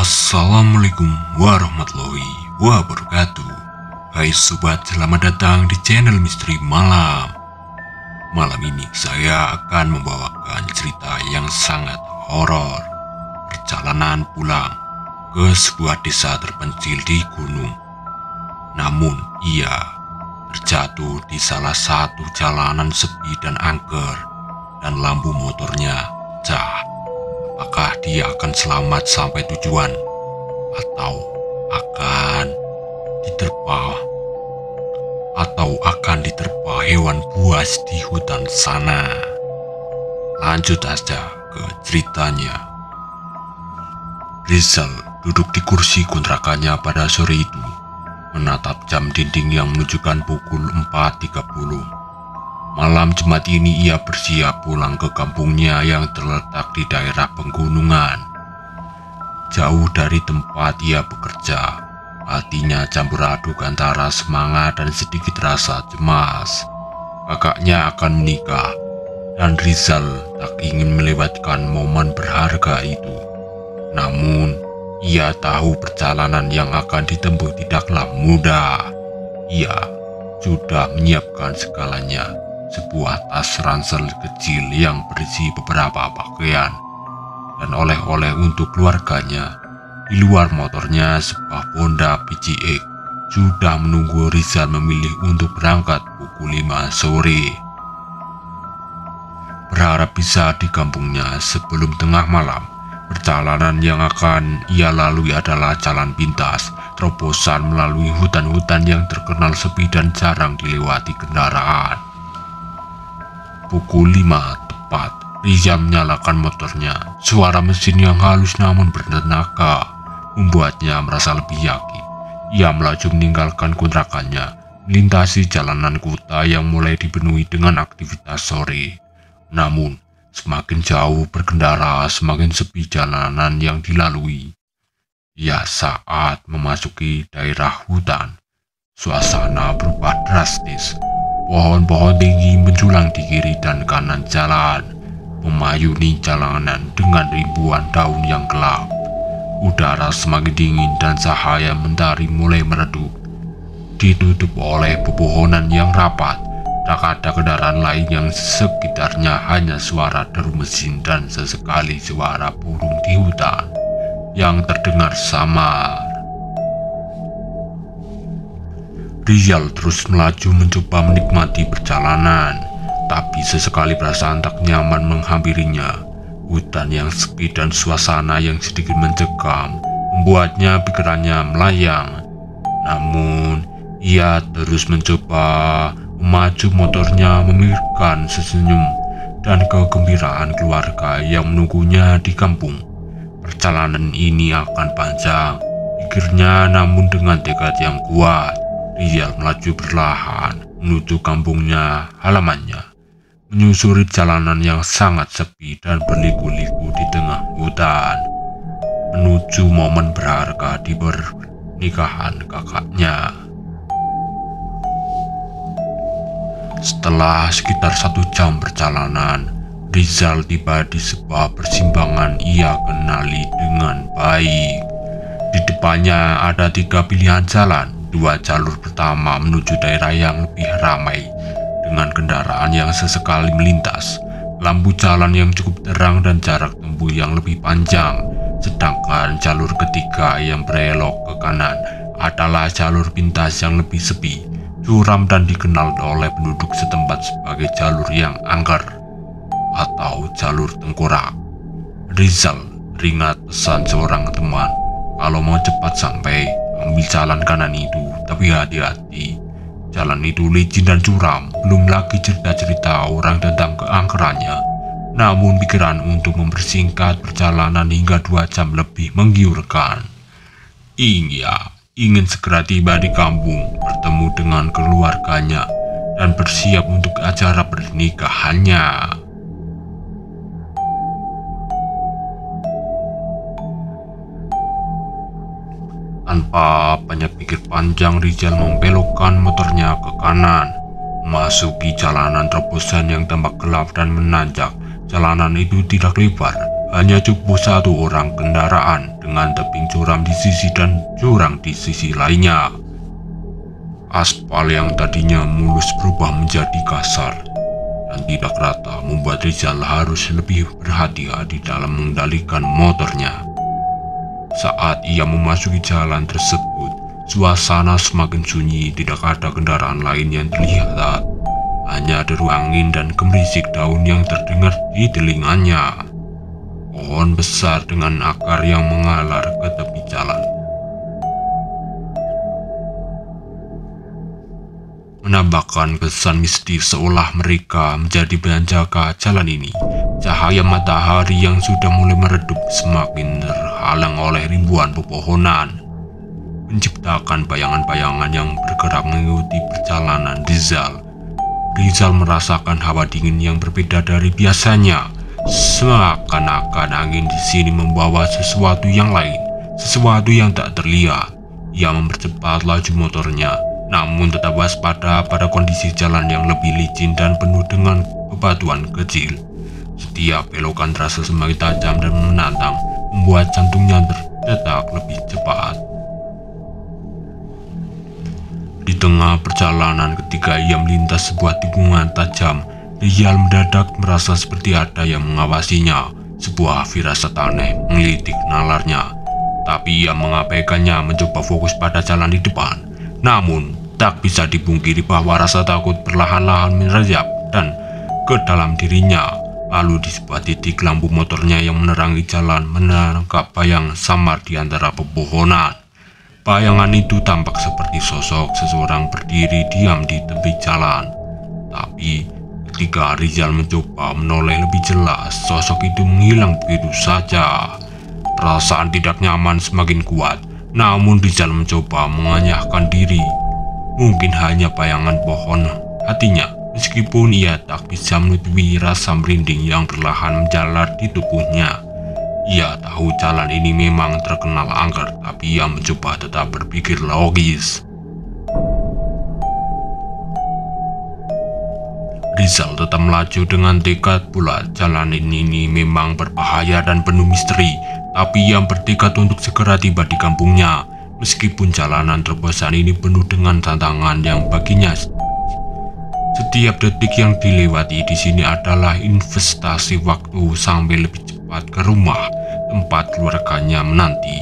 Assalamualaikum warahmatullahi wabarakatuh. Hai sobat, selamat datang di channel Misteri Malam. Malam ini saya akan membawakan cerita yang sangat horor. Perjalanan pulang ke sebuah desa terpencil di gunung. Namun ia terjatuh di salah satu jalanan sepi dan angker, dan lampu motornya pecah. Apakah dia akan selamat sampai tujuan atau akan diterpa hewan buas di hutan sana? Lanjut aja ke ceritanya. Rizal duduk di kursi kontrakannya pada sore itu, menatap jam dinding yang menunjukkan pukul 4.30. Malam Jumat ini ia bersiap pulang ke kampungnya yang terletak di daerah pegunungan. Jauh dari tempat ia bekerja, hatinya campur aduk antara semangat dan sedikit rasa cemas. Kakaknya akan menikah, dan Rizal tak ingin melewatkan momen berharga itu. Namun, ia tahu perjalanan yang akan ditempuh tidaklah mudah. Ia sudah menyiapkan segalanya. Sebuah tas ransel kecil yang berisi beberapa pakaian dan oleh-oleh untuk keluarganya. Di luar motornya sebuah Honda PCX sudah menunggu Rizal memilih untuk berangkat pukul 5 sore. Berharap bisa di kampungnya sebelum tengah malam. Perjalanan yang akan ia lalui adalah jalan pintas, terobosan melalui hutan-hutan yang terkenal sepi dan jarang dilewati kendaraan. Pukul 5 tepat, Rizal menyalakan motornya. Suara mesin yang halus namun bertenaga membuatnya merasa lebih yakin. Ia melaju meninggalkan kontrakannya, melintasi jalanan kota yang mulai dipenuhi dengan aktivitas sore. Namun, semakin jauh berkendara, semakin sepi jalanan yang dilalui. Ya, saat memasuki daerah hutan, suasana berubah drastis. Pohon-pohon tinggi menjulang di kiri dan kanan jalan, memayuni jalanan dengan ribuan daun yang gelap. Udara semakin dingin dan cahaya mentari mulai meredup. Ditutup oleh pepohonan yang rapat, tak ada kendaraan lain yang sekitarnya, hanya suara deru mesin dan sesekali suara burung di hutan yang terdengar samar. Rizal terus melaju mencoba menikmati perjalanan, tapi sesekali perasaan tak nyaman menghampirinya. Hutan yang sepi dan suasana yang sedikit mencekam membuatnya pikirannya melayang. Namun, ia terus mencoba memacu motornya, memikirkan sesenyum dan kegembiraan keluarga yang menunggunya di kampung. Perjalanan ini akan panjang, pikirnya, namun dengan tekad yang kuat, Rizal melaju perlahan menuju kampungnya halamannya, menyusuri jalanan yang sangat sepi dan berliku-liku di tengah hutan, menuju momen berharga di pernikahan kakaknya. Setelah sekitar 1 jam perjalanan, Rizal tiba di sebuah persimpangan ia kenali dengan baik. Di depannya ada 3 pilihan jalan. 2 jalur pertama menuju daerah yang lebih ramai dengan kendaraan yang sesekali melintas, lampu jalan yang cukup terang dan jarak tempuh yang lebih panjang. Sedangkan jalur ketiga yang berbelok ke kanan adalah jalur pintas yang lebih sepi, curam dan dikenal oleh penduduk setempat sebagai jalur yang angker atau jalur tengkorak. Rizal teringat pesan seorang teman, kalau mau cepat sampai, ambil jalan kanan itu, tapi hati-hati. Jalan itu licin dan curam, belum lagi cerita-cerita orang tentang keangkerannya. Namun pikiran untuk mempersingkat perjalanan hingga 2 jam lebih menggiurkan. Ia ingin segera tiba di kampung, bertemu dengan keluarganya, dan bersiap untuk acara pernikahannya. Tanpa banyak pikir panjang, Rizal membelokkan motornya ke kanan, memasuki jalanan terobosan yang tampak gelap dan menanjak. Jalanan itu tidak lebar, hanya cukup satu orang kendaraan dengan tebing curam di sisi dan jurang di sisi lainnya. Aspal yang tadinya mulus berubah menjadi kasar dan tidak rata, membuat Rizal harus lebih berhati-hati dalam mengendalikan motornya. Saat ia memasuki jalan tersebut, suasana semakin sunyi, tidak ada kendaraan lain yang terlihat. Hanya deru angin dan gemerisik daun yang terdengar di telinganya. Pohon besar dengan akar yang mengalar ke tepi jalan menambahkan kesan mistis, seolah mereka menjadi penjaga jalan ini. Cahaya matahari yang sudah mulai meredup semakin terhalang oleh ribuan pepohonan, menciptakan bayangan-bayangan yang bergerak mengikuti perjalanan Rizal. Rizal merasakan hawa dingin yang berbeda dari biasanya, seakan-akan angin di sini membawa sesuatu yang lain, sesuatu yang tak terlihat. Ia mempercepat laju motornya, namun tetap waspada pada kondisi jalan yang lebih licin dan penuh dengan bebatuan kecil. Setiap belokan terasa semakin tajam dan menantang, membuat jantungnya berdetak lebih cepat. Di tengah perjalanan, ketika ia melintas sebuah tikungan tajam, Rizal mendadak merasa seperti ada yang mengawasinya. Sebuah firasat aneh menggelitik nalarnya, tapi ia mengabaikannya, mencoba fokus pada jalan di depan. Namun, tak bisa dipungkiri bahwa rasa takut perlahan-lahan merayap dan ke dalam dirinya. Lalu di sebuah titik, lampu motornya yang menerangi jalan menangkap bayang samar di antara pepohonan. Bayangan itu tampak seperti sosok seseorang berdiri diam di tepi jalan. Tapi ketika Rizal mencoba menoleh lebih jelas, sosok itu menghilang begitu saja. Perasaan tidak nyaman semakin kuat, namun Rizal mencoba menganyahkan diri. Mungkin hanya bayangan pohon hatinya, meskipun ia tak bisa menutupi rasa merinding yang perlahan menjalar di tubuhnya. Ia tahu jalan ini memang terkenal angker, tapi ia mencoba tetap berpikir logis. Rizal tetap melaju dengan tekad bulat. Jalan ini memang berbahaya dan penuh misteri, tapi ia bertekad untuk segera tiba di kampungnya. Meskipun jalanan terbosan ini penuh dengan tantangan yang baginya, setiap detik yang dilewati di sini adalah investasi waktu sampai lebih cepat ke rumah tempat keluarganya menanti.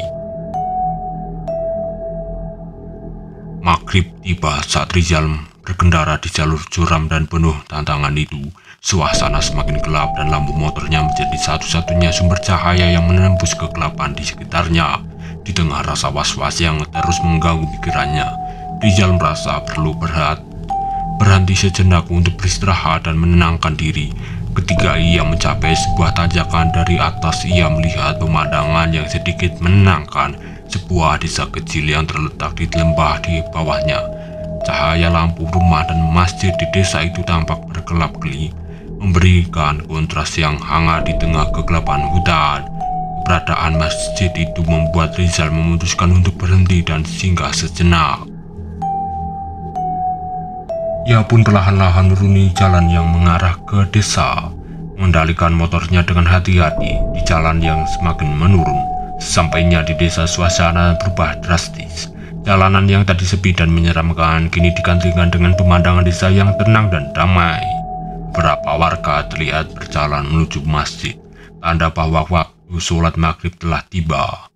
Maghrib tiba saat Rizal berkendara di jalur curam dan penuh tantangan itu. Suasana semakin gelap dan lampu motornya menjadi satu-satunya sumber cahaya yang menembus kegelapan di sekitarnya. Di tengah rasa was-was yang terus mengganggu pikirannya, Rizal merasa perlu berhenti sejenak untuk beristirahat dan menenangkan diri. Ketika ia mencapai sebuah tanjakan dari atas, ia melihat pemandangan yang sedikit menenangkan. Sebuah desa kecil yang terletak di lembah di bawahnya. Cahaya lampu rumah dan masjid di desa itu tampak berkelap-kelip, memberikan kontras yang hangat di tengah kegelapan hutan. Keberadaan masjid itu membuat Rizal memutuskan untuk berhenti dan singgah sejenak. Ia pun perlahan-lahan menuruni jalan yang mengarah ke desa, mengendalikan motornya dengan hati-hati di jalan yang semakin menurun. Sesampainya di desa, suasana berubah drastis. Jalanan yang tadi sepi dan menyeramkan kini digantikan dengan pemandangan desa yang tenang dan damai. Beberapa warga terlihat berjalan menuju masjid, tanda bahwa waktu sholat maghrib telah tiba.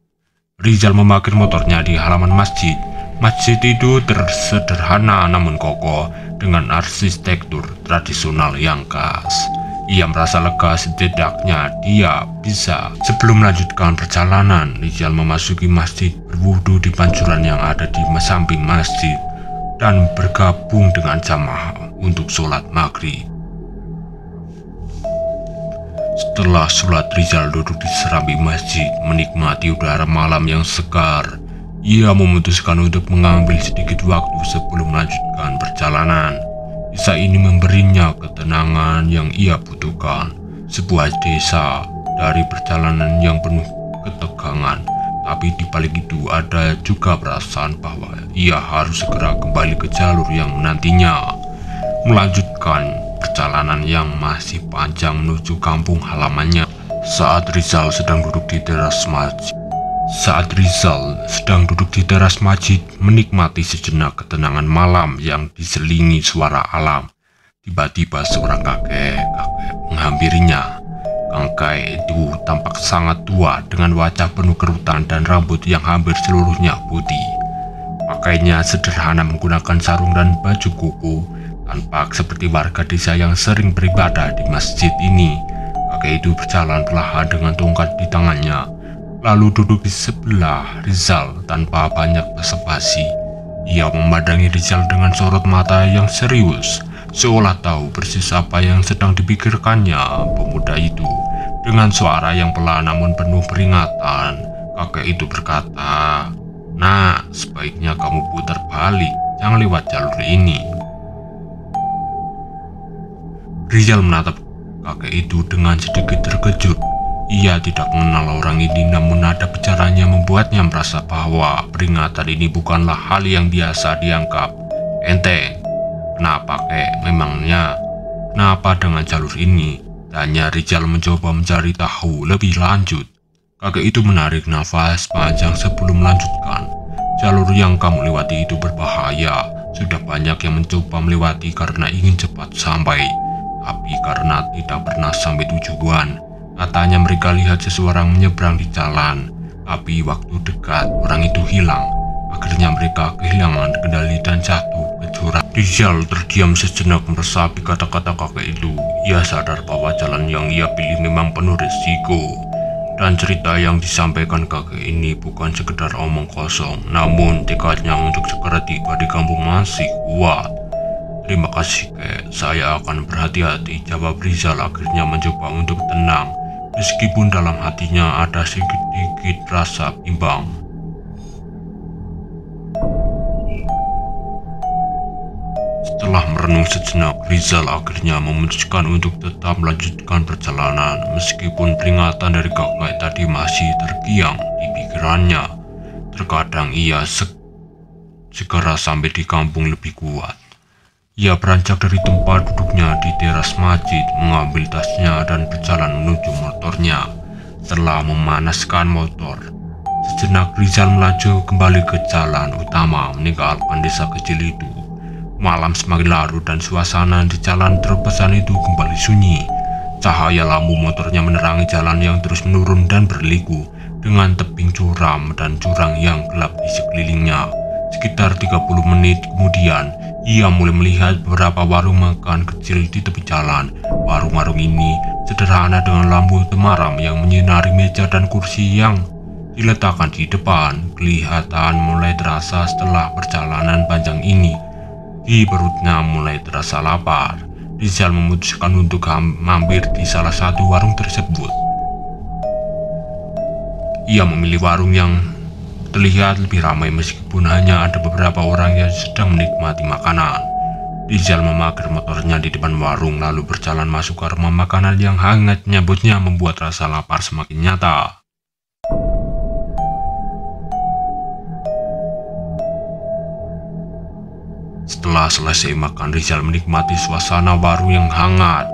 Rizal memarkir motornya di halaman masjid. Masjid itu tersederhana namun kokoh, dengan arsitektur tradisional yang khas. Ia merasa lega setidaknya dia bisa. Sebelum melanjutkan perjalanan, Rizal memasuki masjid, berwudu di pancuran yang ada di samping masjid, dan bergabung dengan jamaah untuk sholat maghrib. Setelah sholat, Rizal duduk di serambi masjid, menikmati udara malam yang segar. Ia memutuskan untuk mengambil sedikit waktu sebelum melanjutkan perjalanan. Desa ini memberinya ketenangan yang ia butuhkan. Sebuah desa dari perjalanan yang penuh ketegangan, tapi di balik itu ada juga perasaan bahwa ia harus segera kembali ke jalur yang menantinya, melanjutkan perjalanan yang masih panjang menuju kampung halamannya. Saat Rizal sedang duduk di teras masjid menikmati sejenak ketenangan malam yang diselingi suara alam, tiba-tiba seorang kakek menghampirinya. Kakek itu tampak sangat tua dengan wajah penuh kerutan dan rambut yang hampir seluruhnya putih. Pakainya sederhana menggunakan sarung dan baju kuku, tampak seperti warga desa yang sering beribadah di masjid ini. Kakek itu berjalan perlahan dengan tongkat di tangannya, lalu duduk di sebelah Rizal tanpa banyak basa-basi. Ia memandangi Rizal dengan sorot mata yang serius, seolah tahu persis apa yang sedang dipikirkannya pemuda itu. Dengan suara yang pelan namun penuh peringatan, kakek itu berkata, "Nah, sebaiknya kamu putar balik, jangan lewat jalur ini." Rizal menatap kakek itu dengan sedikit terkejut. Ia tidak mengenal orang ini, namun nada bicaranya membuatnya merasa bahwa peringatan ini bukanlah hal yang biasa dianggap enteng. "Kenapa, kek? Memangnya kenapa dengan jalur ini?" tanya Rizal mencoba mencari tahu lebih lanjut. Kakek itu menarik nafas panjang sebelum melanjutkan. "Jalur yang kamu lewati itu berbahaya. Sudah banyak yang mencoba melewati karena ingin cepat sampai, tapi karena tidak pernah sampai tujuan. Katanya mereka lihat seseorang menyeberang di jalan, tapi waktu dekat orang itu hilang. Akhirnya mereka kehilangan kendali dan jatuh ke jurang." Rizal terdiam sejenak meresapi kata-kata kakek itu. Ia sadar bahwa jalan yang ia pilih memang penuh risiko, dan cerita yang disampaikan kakek ini bukan sekedar omong kosong, namun tekadnya untuk segera tiba di kampung masih kuat. "Terima kasih, kek. Saya akan berhati-hati," jawab Rizal akhirnya mencoba untuk tenang, meskipun dalam hatinya ada sedikit rasa bimbang. Setelah merenung sejenak, Rizal akhirnya memutuskan untuk tetap melanjutkan perjalanan meskipun peringatan dari kakek tadi masih terkiang di pikirannya. Terkadang ia segera sampai di kampung lebih kuat. Ia beranjak dari tempat duduknya di teras masjid, mengambil tasnya dan berjalan menuju motornya. Setelah memanaskan motor sejenak, Rizal melaju kembali ke jalan utama meninggalkan desa kecil itu. Malam semakin larut dan suasana di jalan terpesan itu kembali sunyi. Cahaya lampu motornya menerangi jalan yang terus menurun dan berliku dengan tebing curam dan jurang yang gelap di sekelilingnya. Sekitar 30 menit kemudian, ia mulai melihat beberapa warung makan kecil di tepi jalan. Warung-warung ini sederhana dengan lampu temaram yang menyinari meja dan kursi yang diletakkan di depan. Kelihatan mulai terasa setelah perjalanan panjang ini. Di perutnya mulai terasa lapar. Rizal memutuskan untuk mampir di salah satu warung tersebut. Ia memilih warung yang terlihat lebih ramai meskipun hanya ada beberapa orang yang sedang menikmati makanan. Rizal memarkir motornya di depan warung lalu berjalan masuk ke rumah makanan yang hangat menyambutnya, membuat rasa lapar semakin nyata. Setelah selesai makan, Rizal menikmati suasana warung yang hangat.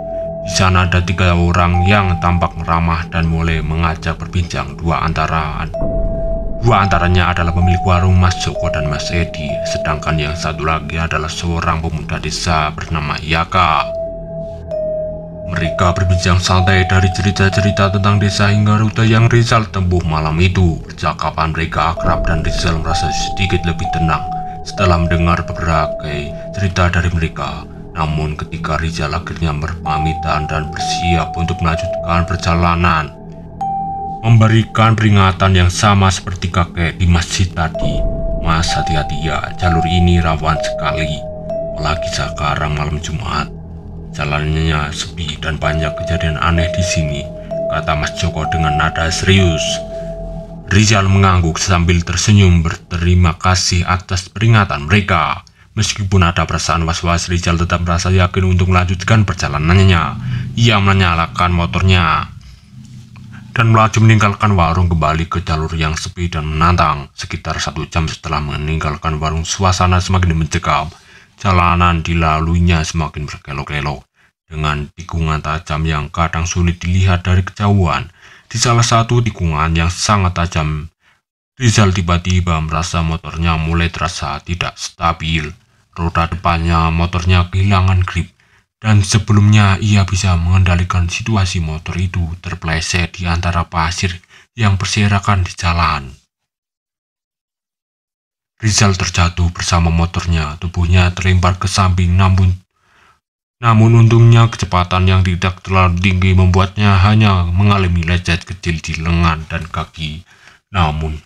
Di sana ada 3 orang yang tampak ramah dan mulai mengajak berbincang. Dua antaranya adalah pemilik warung, Mas Joko dan Mas Edi, sedangkan yang satu lagi adalah seorang pemuda desa bernama Yaka. Mereka berbincang santai dari cerita-cerita tentang desa hingga rute yang Rizal tempuh malam itu. Percakapan mereka akrab dan Rizal merasa sedikit lebih tenang setelah mendengar berbagai cerita dari mereka. Namun ketika Rizal akhirnya berpamitan dan bersiap untuk melanjutkan perjalanan, memberikan peringatan yang sama seperti kakek di masjid tadi. "Mas, hati-hati ya, jalur ini rawan sekali, apalagi sekarang malam Jumat. Jalannya sepi dan banyak kejadian aneh di sini," kata Mas Joko dengan nada serius. Rizal mengangguk sambil tersenyum berterima kasih atas peringatan mereka. Meskipun ada perasaan was-was, Rizal tetap merasa yakin untuk melanjutkan perjalanannya. Ia menyalakan motornya dan melaju meninggalkan warung kembali ke jalur yang sepi dan menantang. Sekitar 1 jam setelah meninggalkan warung, suasana semakin mencekam. Jalanan dilaluinya semakin berkelok-kelok dengan tikungan tajam yang kadang sulit dilihat dari kejauhan. Di salah satu tikungan yang sangat tajam, Rizal tiba-tiba merasa motornya mulai terasa tidak stabil. Roda depannya motornya kehilangan grip, dan sebelumnya ia bisa mengendalikan situasi motor itu terpeleset di antara pasir yang berserakan di jalan. Rizal terjatuh bersama motornya, tubuhnya terlempar ke samping namun untungnya kecepatan yang tidak terlalu tinggi membuatnya hanya mengalami lecet kecil di lengan dan kaki. Namun,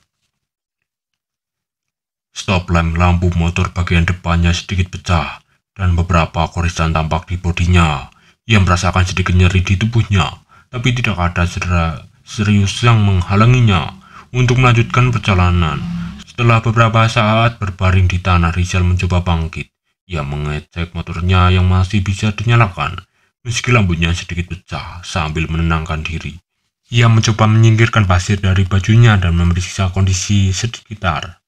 stop lampu motor bagian depannya sedikit pecah dan beberapa koresan tampak di bodinya. Ia merasakan sedikit nyeri di tubuhnya, tapi tidak ada cedera serius yang menghalanginya untuk melanjutkan perjalanan. Setelah beberapa saat berbaring di tanah, Rizal mencoba bangkit. Ia mengecek motornya yang masih bisa dinyalakan, meski lampunya sedikit pecah. Sambil menenangkan diri, ia mencoba menyingkirkan pasir dari bajunya dan memeriksa kondisi sekitar.